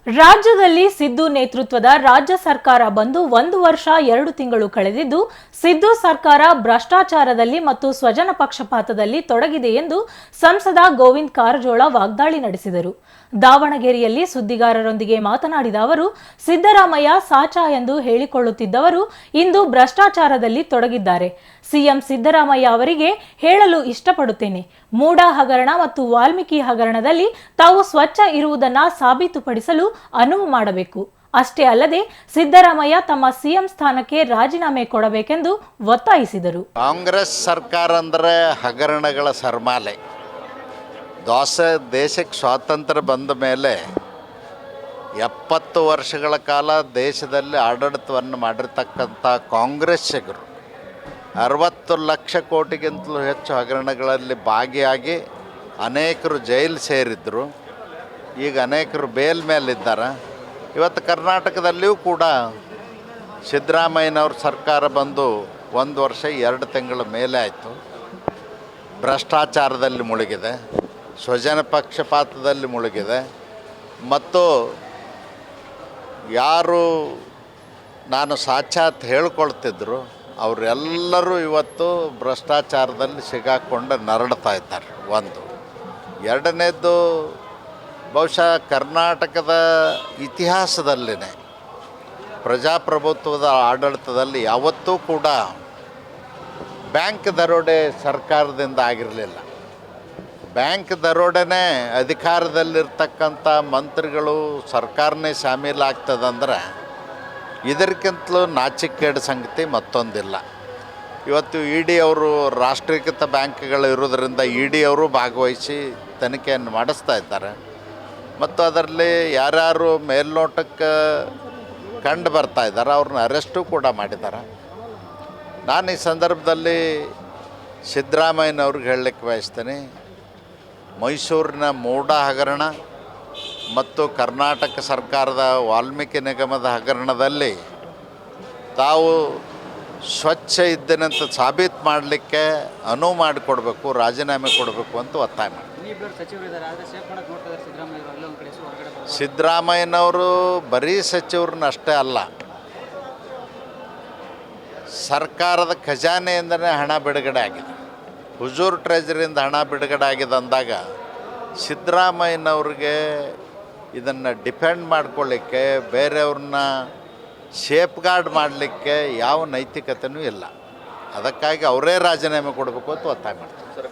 ರಾಜ್ಯದಲ್ಲಿ ಸಿದ್ದು ನೇತೃತ್ವದ ರಾಜ್ಯ ಸರ್ಕಾರ ಬಂದು 1 ವರ್ಷ 2 ತಿಂಗಳು ಕಳೆದಿದ್ದು, ಸಿದ್ದು ಸರ್ಕಾರ ಭ್ರಷ್ಟಾಚಾರದಲ್ಲಿ ಮತ್ತು ಸ್ವಜನ ಪಕ್ಷಪಾತದಲ್ಲಿ ತೊಡಗಿದೆ ಎಂದು ಸಂಸದ ಗೋವಿಂದ ಕಾರಜೋಳ ವಾಗ್ದಾಳಿ ನಡೆಸಿದರು. ದಾವಣಗೆರೆಯಲ್ಲಿ ಸುದ್ದಿಗಾರರೊಂದಿಗೆ ಮಾತನಾಡಿದ ಅವರು, ಸಿದ್ದರಾಮಯ್ಯ ಸಾಚಾ ಎಂದು ಹೇಳಿಕೊಳ್ಳುತ್ತಿದ್ದವರು ಇಂದು ಭ್ರಷ್ಟಾಚಾರದಲ್ಲಿ ತೊಡಗಿದ್ದಾರೆ. ಸಿಎಂ ಸಿದ್ದರಾಮಯ್ಯ ಅವರಿಗೆ ಹೇಳಲು ಇಷ್ಟಪಡುತ್ತೇನೆ, ಮೂಡಾ ಹಗರಣ ಮತ್ತು ವಾಲ್ಮೀಕಿ ಹಗರಣದಲ್ಲಿ ತಾವು ಸ್ವಚ್ಛ ಇರುವುದನ್ನು ಸಾಬೀತುಪಡಿಸಲು ಅನುವು ಮಾಡಬೇಕು. ಅಷ್ಟೇ ಅಲ್ಲದೆ ಸಿದ್ದರಾಮಯ್ಯ ತಮ್ಮ ಸಿಎಂ ಸ್ಥಾನಕ್ಕೆ ರಾಜೀನಾಮೆ ಕೊಡಬೇಕೆಂದು ಒತ್ತಾಯಿಸಿದರು. ಕಾಂಗ್ರೆಸ್ ಸರ್ಕಾರ ಅಂದರೆ ಹಗರಣಗಳ ಸರ್ಮಾಲೆ. ದೇಶಕ್ಕೆ ಸ್ವಾತಂತ್ರ್ಯ ಬಂದ ಮೇಲೆ 70 ವರ್ಷಗಳ ಕಾಲ ದೇಶದಲ್ಲಿ ಆಡಳಿತವನ್ನು ಮಾಡಿರ್ತಕ್ಕಂಥ ಕಾಂಗ್ರೆಸ್ಸಿಗರು 60 ಲಕ್ಷ ಕೋಟಿಗಿಂತಲೂ ಹೆಚ್ಚು ಹಗರಣಗಳಲ್ಲಿ ಭಾಗಿಯಾಗಿ ಅನೇಕರು ಜೈಲು ಸೇರಿದ್ರು. ಈಗ ಅನೇಕರು ಬೇಲ್ ಮೇಲಿದ್ದಾರೆ. ಇವತ್ತು ಕರ್ನಾಟಕದಲ್ಲಿಯೂ ಕೂಡ ಸಿದ್ದರಾಮಯ್ಯನವ್ರ ಸರ್ಕಾರ ಬಂದು 1 ವರ್ಷ 2 ತಿಂಗಳ ಮೇಲೆ ಆಯಿತು. ಭ್ರಷ್ಟಾಚಾರದಲ್ಲಿ ಮುಳುಗಿದೆ, ಸ್ವಜನ ಪಕ್ಷಪಾತದಲ್ಲಿ ಮುಳುಗಿದೆ ಮತ್ತು ಯಾರು ನಾನು ಸಾಕ್ಷಾತ್ ಹೇಳ್ಕೊಳ್ತಿದ್ರು ಅವರೆಲ್ಲರೂ ಇವತ್ತು ಭ್ರಷ್ಟಾಚಾರದಲ್ಲಿ ಸಿಗಾಕೊಂಡು ನರಳ್ತಾ ಇದ್ದಾರೆ. ಒಂದು ಎರಡನೇದ್ದು, ಬಹುಶಃ ಕರ್ನಾಟಕದ ಇತಿಹಾಸದಲ್ಲಿನೇ ಪ್ರಜಾಪ್ರಭುತ್ವದ ಆಡಳಿತದಲ್ಲಿ ಯಾವತ್ತೂ ಕೂಡ ಬ್ಯಾಂಕ್ ದರೋಡೆ ಸರ್ಕಾರದಿಂದ ಆಗಿರಲಿಲ್ಲ. ಬ್ಯಾಂಕ್ ದರೋಡೆನೇ ಅಧಿಕಾರದಲ್ಲಿರ್ತಕ್ಕಂಥ ಮಂತ್ರಿಗಳು ಸರ್ಕಾರನೇ ಶಾಮೀಲಾಗ್ತದಂದ್ರೆ ಇದಕ್ಕಿಂತಲೂ ನಾಚಿಕೆಗೇಡು ಸಂಗತಿ ಮತ್ತೊಂದಿಲ್ಲ. ಇವತ್ತು ಇ.ಡಿ. ಅವರು ರಾಷ್ಟ್ರೀಕೃತ ಬ್ಯಾಂಕ್ಗಳು ಇರೋದರಿಂದ ಇ.ಡಿ. ಅವರು ಭಾಗವಹಿಸಿ ತನಿಖೆಯನ್ನು ಮಾಡಿಸ್ತಾ ಇದ್ದಾರೆ ಮತ್ತು ಅದರಲ್ಲಿ ಯಾರ್ಯಾರು ಮೇಲ್ನೋಟಕ್ಕೆ ಕಂಡು ಬರ್ತಾ ಇದ್ದಾರೆ ಅವ್ರನ್ನ ಅರೆಸ್ಟು ಕೂಡ ಮಾಡಿದ್ದಾರೆ. ನಾನು ಈ ಸಂದರ್ಭದಲ್ಲಿ ಸಿದ್ದರಾಮಯ್ಯನವ್ರಿಗೆ ಹೇಳಲಿಕ್ಕೆ ಬಯಸ್ತೇನೆ, ಮೈಸೂರಿನ ಮೂಡಾ ಹಗರಣ ಮತ್ತು ಕರ್ನಾಟಕ ಸರ್ಕಾರದ ವಾಲ್ಮೀಕಿ ನಿಗಮದ ಹಗರಣದಲ್ಲಿ ತಾವು ಸ್ವಚ್ಛ ಇದ್ದೇನಂತ ಸಾಬೀತು ಮಾಡಲಿಕ್ಕೆ ಅನುವು ಮಾಡಿಕೊಡ್ಬೇಕು, ರಾಜೀನಾಮೆ ಕೊಡಬೇಕು ಅಂತ ಒತ್ತಾಯ ಮಾಡಿ. ಸಿದ್ದರಾಮಯ್ಯನವರು ಬರೀ ಸಚಿವರನ್ನಷ್ಟೇ ಅಲ್ಲ, ಸರ್ಕಾರದ ಖಜಾನೆಯಿಂದನೇ ಹಣ ಬಿಡುಗಡೆ ಆಗಿದೆ, ಹುಜೂರ್ ಟ್ರೆಜರಿಯಿಂದ ಹಣ ಬಿಡುಗಡೆ ಆಗಿದೆ ಅಂದಾಗ ಸಿದ್ದರಾಮಯ್ಯನವ್ರಿಗೆ ಇದನ್ನು ಡಿಫೆಂಡ್ ಮಾಡ್ಕೊಳ್ಳಿಕ್ಕೆ, ಬೇರೆಯವ್ರನ್ನ ಸೇಫ್ ಗಾರ್ಡ್ ಮಾಡಲಿಕ್ಕೆ ಯಾವ ನೈತಿಕತೆಯೂ ಇಲ್ಲ. ಅದಕ್ಕಾಗಿ ಅವರೇ ರಾಜೀನಾಮೆ ಕೊಡಬೇಕು ಅಂತ ಒತ್ತಾಯ ಮಾಡ್ತಾರೆ.